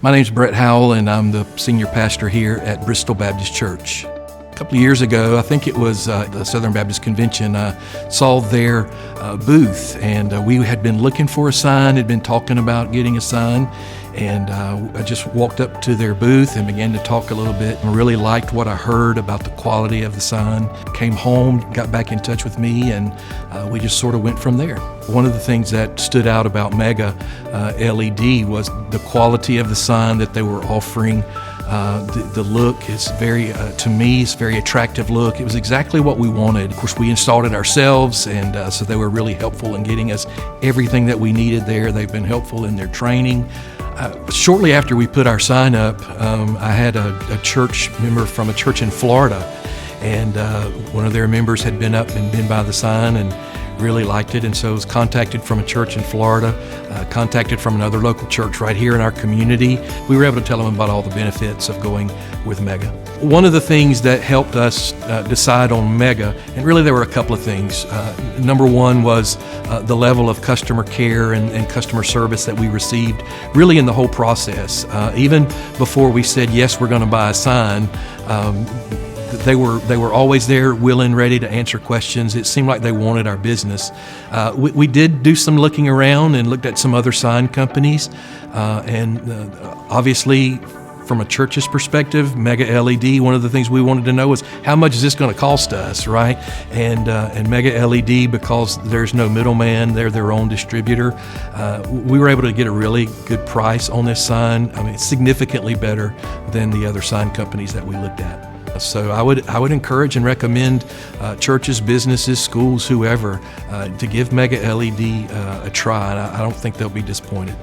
My name's Brett Howell, and I'm the senior pastor here at Bristol Baptist Church. A couple of years ago, I think it was the Southern Baptist Convention, I saw their booth, and we had been looking for a sign, had been talking about getting a sign, and I just walked up to their booth and began to talk a little bit and really liked what I heard about the quality of the sign. Came home, got back in touch with me, and we just sort of went from there. One of the things that stood out about Mega LED was the quality of the sign that they were offering. The look is very, to me, it's a very attractive look. It was exactly what we wanted. Of course, we installed it ourselves, and so they were really helpful in getting us everything that we needed there. They've been helpful in their training. Shortly after we put our sign up, I had a church member from a church in Florida, and one of their members had been up and been by the sign and really liked it, and so was contacted from a church in Florida, contacted from another local church right here in our community. We were able to tell them about all the benefits of going with Mega. One of the things that helped us decide on Mega, and really there were a couple of things. Number one was the level of customer care and customer service that we received really in the whole process. Even before we said, yes, we're going to buy a sign, they were always there, willing, ready to answer questions. It seemed like they wanted our business. We did do some looking around and looked at some other sign companies, and obviously, from a church's perspective, Mega LED, one of the things we wanted to know was how much is this going to cost us, right? And Mega LED, because there's no middleman, they're their own distributor. We were able to get a really good price on this sign. I mean, it's significantly better than the other sign companies that we looked at. So I would encourage and recommend churches, businesses, schools, whoever, to give Mega LED a try. And I don't think they'll be disappointed.